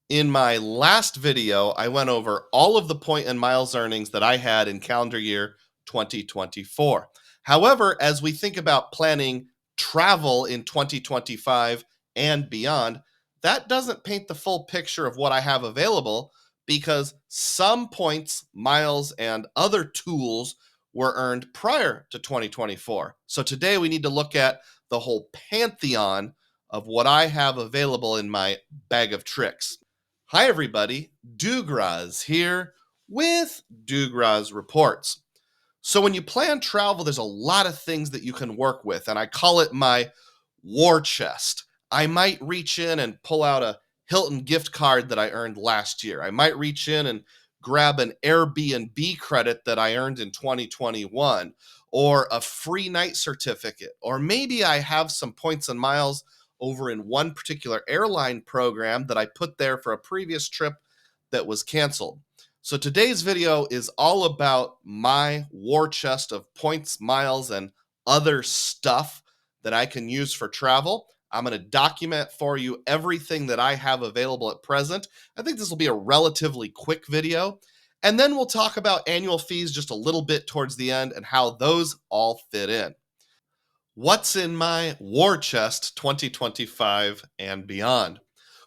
In my last video, I went over all of the point and miles earnings that I had in calendar year 2024. However, as we think about planning travel in 2025 and beyond, that doesn't paint the full picture of what I have available because some points, miles, and other tools were earned prior to 2024. So today we need to look at the whole pantheon of what I have available in my bag of tricks. Hi, everybody. DUGROZ here with DUGROZ Reports. So, when you plan travel, there's a lot of things that you can work with, and I call it my war chest. I might reach in and pull out a Hilton gift card that I earned last year. I might reach in and grab an Airbnb credit that I earned in 2021, or a free night certificate, or maybe I have some points and miles over in one particular airline program that I put there for a previous trip that was canceled. So today's video is all about my war chest of points, miles, and other stuff that I can use for travel. I'm going to document for you everything that I have available at present. I think this will be a relatively quick video. And then we'll talk about annual fees just a little bit towards the end and how those all fit in. What's in my war chest 2025 and beyond?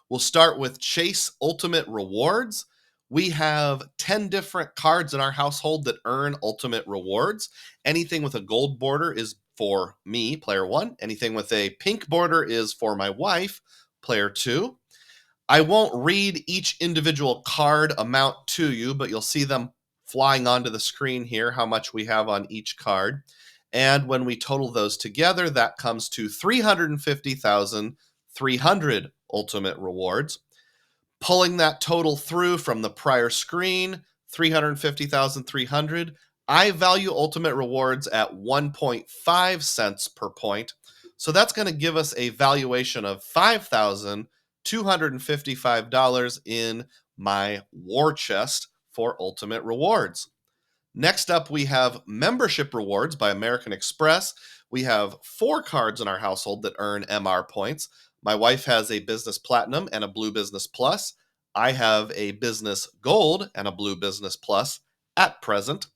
We'll start with Chase Ultimate Rewards. We have 10 different cards in our household that earn Ultimate Rewards. Anything with a gold border is for me, player one. Anything with a pink border is for my wife, player two. I won't read each individual card amount to you, but you'll see them flying onto the screen here, how much we have on each card. And when we total those together, that comes to 350,300 ultimate rewards. Pulling that total through from the prior screen, 350,300, I value ultimate rewards at 1.5 cents per point. So that's going to give us a valuation of $5,255 in my war chest for ultimate rewards. Next up, we have membership rewards by American Express. We have 4 cards in our household that earn MR points. My wife has a business platinum and a blue business plus. I have a business gold and a blue business plus at present.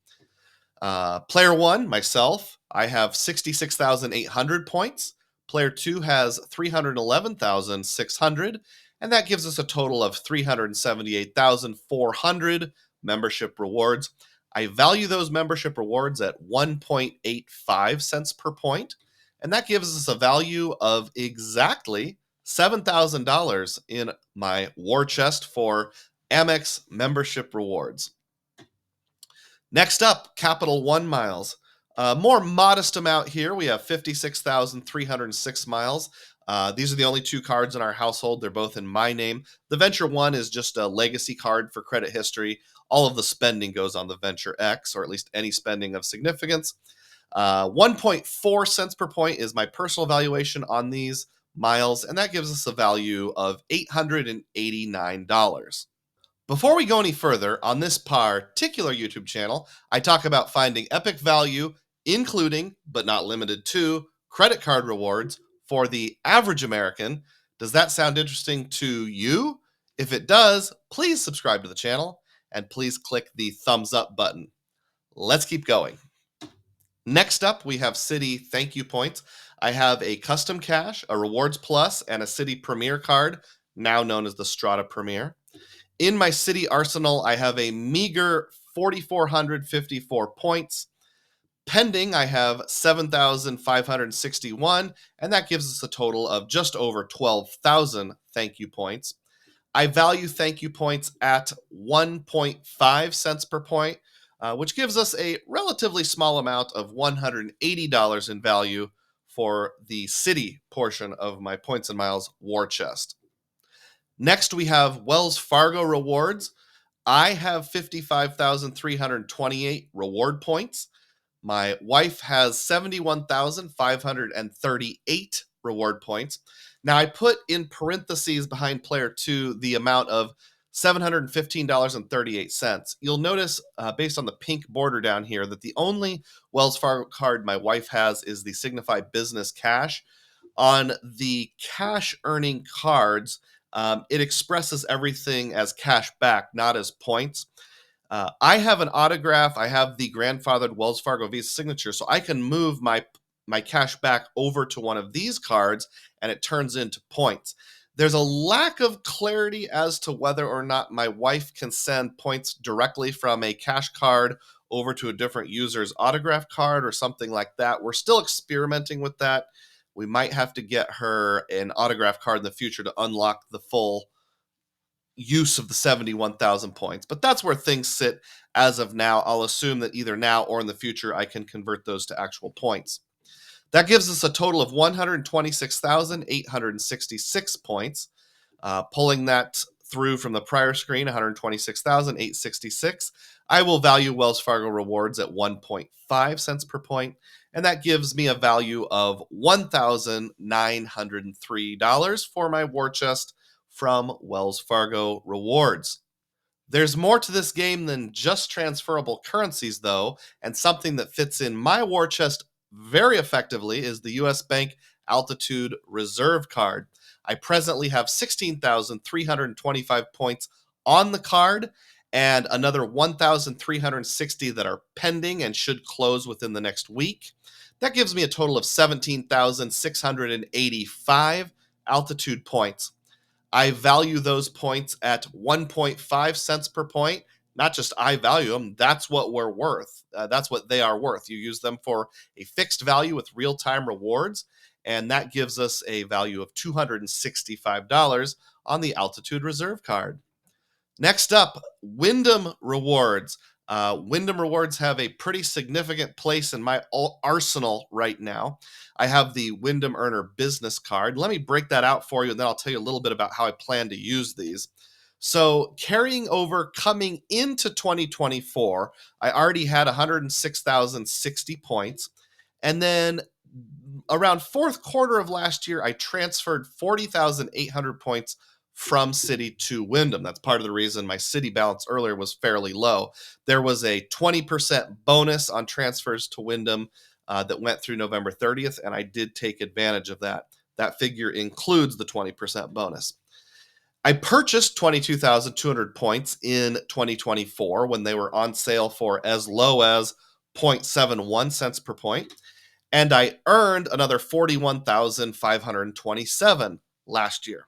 Player one, myself, I have 66,800 points. Player two has 311,600, and that gives us a total of 378,400 membership rewards. I value those membership rewards at 1.85 cents per point, and that gives us a value of exactly $7,000 in my war chest for Amex membership rewards. Next up, Capital One miles. More modest amount here. We have 56,306 miles. These are the only 2 cards in our household. They're both in my name. The Venture One is just a legacy card for credit history. All of the spending goes on the Venture X, or at least any spending of significance. 1.4 cents per point is my personal valuation on these miles, and that gives us a value of $889. Before we go any further, on this particular YouTube channel, I talk about finding epic value, including, but not limited to, credit card rewards for the average American. Does that sound interesting to you? If it does, please subscribe to the channel and please click the thumbs up button. Let's keep going. Next up, we have Citi thank you points. I have a custom cash, a rewards plus, and a Citi Premier card, now known as the Strata Premier. In my Citi arsenal, I have a meager 4,454 points. Pending, I have 7,561, and that gives us a total of just over 12,000 thank you points. I value thank you points at 1.5 cents per point, which gives us a relatively small amount of $180 in value for the Citi portion of my points and miles war chest. Next, we have Wells Fargo rewards. I have 55,328 reward points. My wife has 71,538 reward points. Now, I put in parentheses behind player two the amount of $715.38. You'll notice, based on the pink border down here, that the only Wells Fargo card my wife has is the Signify Business Cash. On the cash earning cards, It expresses everything as cash back, not as points. I have an autograph. I have the grandfathered Wells Fargo Visa signature, so I can move my cash back over to one of these cards, and it turns into points. There's a lack of clarity as to whether or not my wife can send points directly from a cash card over to a different user's autograph card or something like that. We're still experimenting with that. We might have to get her an autograph card in the future to unlock the full use of the 71,000 points. But that's where things sit as of now. I'll assume that either now or in the future, I can convert those to actual points. That gives us a total of 126,866 points. Pulling that through from the prior screen, 126,866. I will value Wells Fargo rewards at 1.5 cents per point, and that gives me a value of $1,903 for my war chest from Wells Fargo rewards. There's more to this game than just transferable currencies, though, and something that fits in my war chest very effectively is the US Bank Altitude Reserve card. I presently have 16,325 points on the card and another 1,360 that are pending and should close within the next week. That gives me a total of 17,685 altitude points. I value those points at 1.5 cents per point. Not just I value them, that's what we're worth. That's what they are worth. You use them for a fixed value with real-time rewards, and that gives us a value of $265 on the Altitude Reserve card. Next up, Wyndham Rewards. Wyndham Rewards have a pretty significant place in my arsenal right now. I have the Wyndham Earner Business Card. Let me break that out for you, and then I'll tell you a little bit about how I plan to use these. So carrying over coming into 2024, I already had 106,060 points. And then around fourth quarter of last year, I transferred 40,800 points from Citi to Wyndham. That's part of the reason my Citi balance earlier was fairly low. There was a 20% bonus on transfers to Wyndham that went through November 30th, and I did take advantage of that. That figure includes the 20% bonus. I purchased 22,200 points in 2024 when they were on sale for as low as 0.71 cents per point, and I earned another 41,527 last year.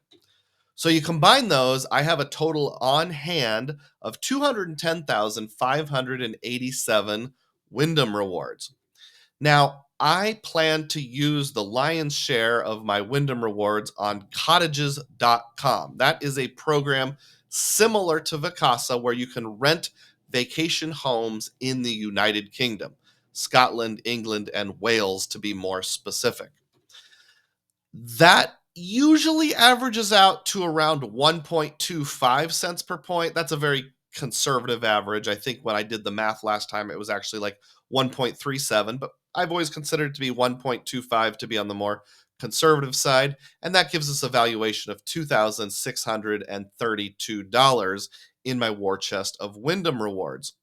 So you combine those, I have a total on hand of 210,587 Wyndham rewards. Now, I plan to use the lion's share of my Wyndham rewards on cottages.com. That is a program similar to Vacasa where you can rent vacation homes in the United Kingdom, Scotland, England, and Wales to be more specific. That usually averages out to around 1.25 cents per point. That's a very conservative average. I think when I did the math last time, it was actually like 1.37, but I've always considered it to be 1.25 to be on the more conservative side, and that gives us a valuation of $2,632 in my war chest of Wyndham rewards.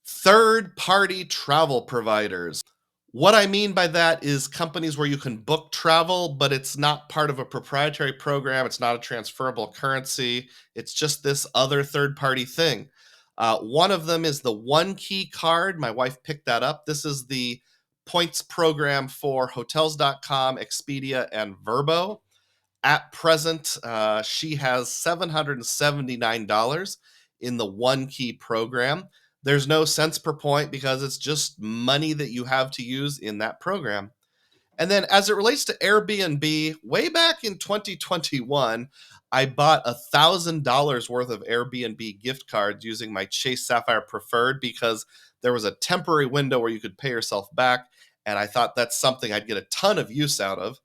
Third-party travel providers. What I mean by that is companies where you can book travel, but it's not part of a proprietary program. It's not a transferable currency. It's just this other third-party thing. One of them is the One Key card. My wife picked that up. This is the points program for Hotels.com, Expedia, and Vrbo. At present, she has $779 in the One Key program. There's no cents per point because it's just money that you have to use in that program. And then as it relates to Airbnb, way back in 2021, I bought $1,000 worth of Airbnb gift cards using my Chase Sapphire Preferred because there was a temporary window where you could pay yourself back, and I thought that's something I'd get a ton of use out of.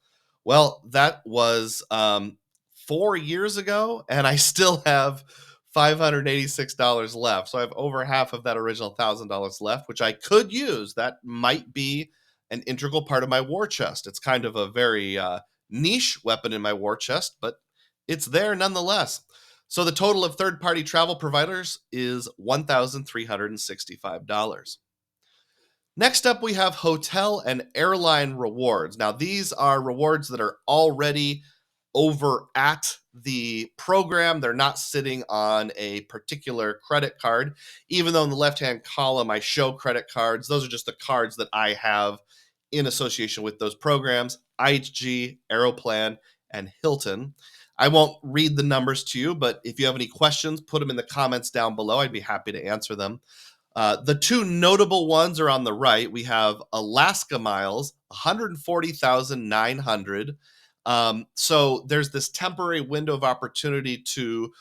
Well, that was 4 years ago, and I still have $586 left. So I have over half of that original $1,000 left, which I could use. That might be an integral part of my war chest. It's kind of a very niche weapon in my war chest, but it's there nonetheless. So the total of third-party travel providers is $1,365. Next up, we have hotel and airline rewards. Now, these are rewards that are already over at the program. They're not sitting on a particular credit card, even though in the left-hand column I show credit cards. Those are just the cards that I have in association with those programs: IHG, Aeroplan, and Hilton. I won't read the numbers to you, but if you have any questions, put them in the comments down below. I'd be happy to answer them. The two notable ones are on the right. We have Alaska miles, 140,900. So there's this temporary window of opportunity to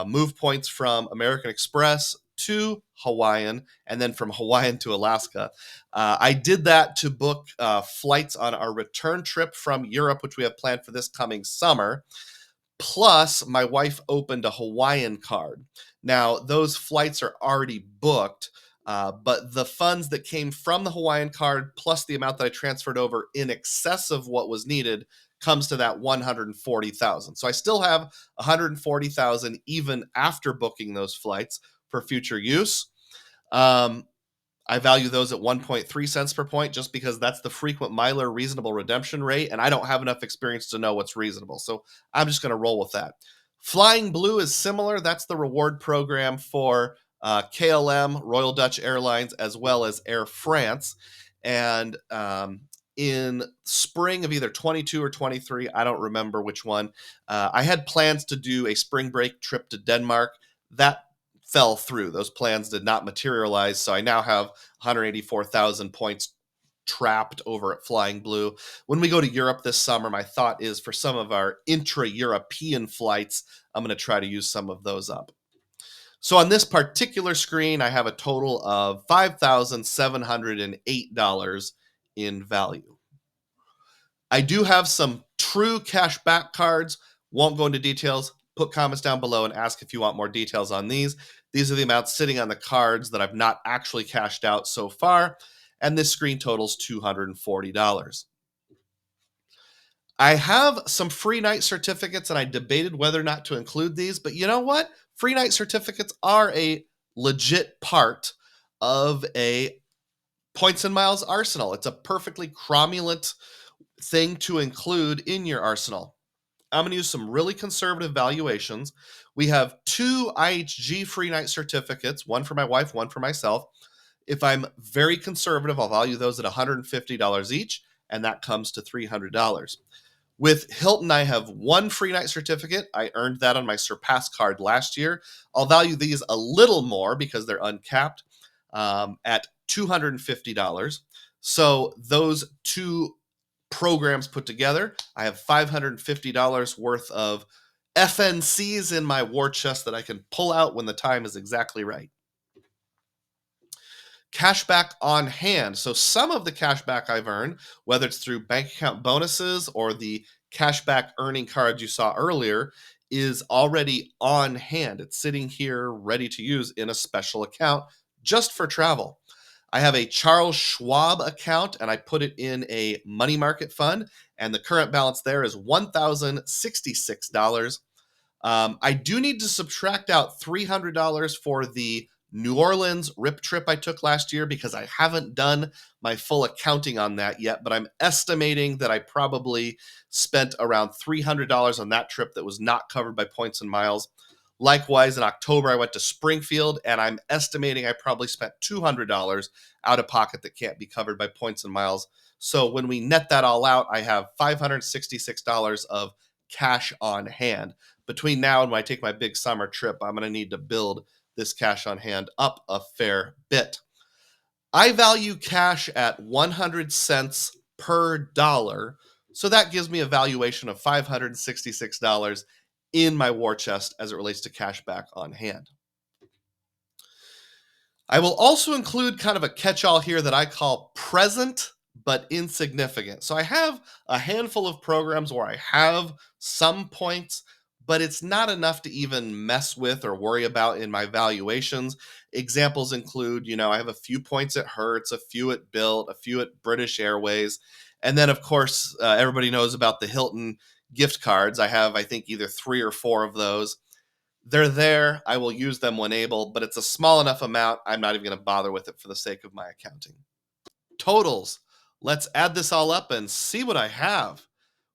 move points from American Express to Hawaiian, and then from Hawaiian to Alaska. I did that to book flights on our return trip from Europe, which we have planned for this coming summer. Plus, my wife opened a Hawaiian card. Now, those flights are already booked, but the funds that came from the Hawaiian card, plus the amount that I transferred over in excess of what was needed, comes to that 140,000. So I still have 140,000 even after booking those flights for future use. I value those at 1.3 cents per point just because that's the frequent miler reasonable redemption rate, and I don't have enough experience to know what's reasonable. So I'm just going to roll with that. Flying Blue is similar. That's the reward program for KLM, Royal Dutch Airlines, as well as Air France. And in spring of either 22 or 23, I don't remember which one, I had plans to do a spring break trip to Denmark. That fell through. Those plans did not materialize, so I now have 184,000 points trapped over at Flying Blue. When we go to Europe this summer, my thought is for some of our intra-European flights, I'm going to try to use some of those up. So on this particular screen, I have a total of $5,708 in value. I do have some true cash back cards. Won't go into details. Put comments down below and ask if you want more details on these. These are the amounts sitting on the cards that I've not actually cashed out so far, and this screen totals $240. I have some free night certificates, and I debated whether or not to include these, but you know what? Free night certificates are a legit part of a points and miles arsenal. It's a perfectly cromulent thing to include in your arsenal. I'm going to use some really conservative valuations. We have two IHG free night certificates, one for my wife, one for myself. If I'm very conservative, I'll value those at $150 each, and that comes to $300. With Hilton, I have one free night certificate. I earned that on my Surpass card last year. I'll value these a little more because they're uncapped at $250. So those two programs put together, I have $550 worth of FNCs in my war chest that I can pull out when the time is exactly right. Cashback on hand. So some of the cashback I've earned, whether it's through bank account bonuses or the cashback earning cards you saw earlier, is already on hand. It's sitting here ready to use in a special account just for travel. I have a Charles Schwab account, and I put it in a money market fund, and the current balance there is $1,066. I do need to subtract out $300 for the New Orleans RIP trip I took last year because I haven't done my full accounting on that yet, but I'm estimating that I probably spent around $300 on that trip that was not covered by points and miles. Likewise, in October, I went to Springfield, and I'm estimating I probably spent $200 out of pocket that can't be covered by points and miles. So when we net that all out, I have $566 of cash on hand. Between now and when I take my big summer trip, I'm going to need to build this cash on hand up a fair bit. I value cash at 100 cents per dollar, so that gives me a valuation of $566 in my war chest as it relates to cash back on hand. I will also include kind of a catch-all here that I call present but insignificant. So I have a handful of programs where I have some points, but it's not enough to even mess with or worry about in my valuations. Examples include, I have a few points at Hertz, a few at Bilt, a few at British Airways, and then of course everybody knows about the Hilton gift cards. I have, I think, either 3 or 4 of those. They're there. I will use them when able, but it's a small enough amount, I'm not even going to bother with it for the sake of my accounting. Totals. Let's add this all up and see what I have.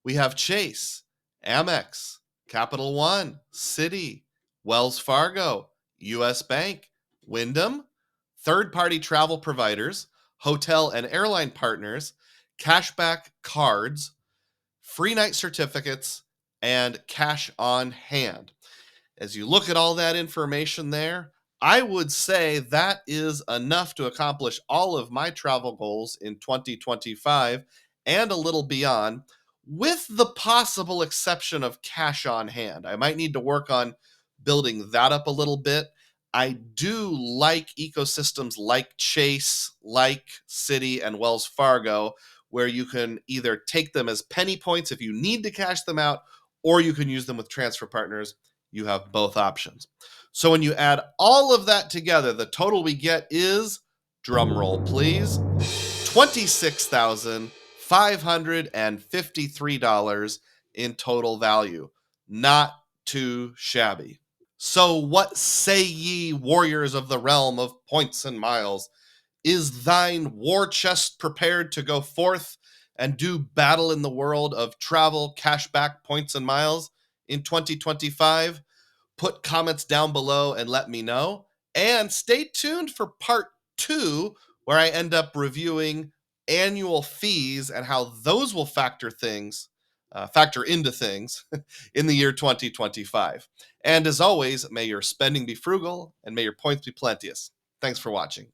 We have Chase Amex, Capital One, Citi, Wells Fargo, US Bank, Wyndham, third-party travel providers, hotel and airline partners, cashback cards, free night certificates, and cash on hand. As you look at all that information there, I would say that is enough to accomplish all of my travel goals in 2025 and a little beyond, with the possible exception of cash on hand. I might need to work on building that up a little bit. I do like ecosystems like Chase, like Citi, and Wells Fargo, where you can either take them as penny points if you need to cash them out, or you can use them with transfer partners. You have both options. So when you add all of that together, the total we get is, drum roll please, $26,553 in total value. Not too shabby. So what say ye, warriors of the realm of points and miles? Is thine war chest prepared to go forth and do battle in the world of travel, cashback, points, and miles in 2025? Put comments down below and let me know. And stay tuned for part 2, where I end up reviewing annual fees and how those will factor into things in the year 2025. And as always, may your spending be frugal and may your points be plenteous. Thanks for watching.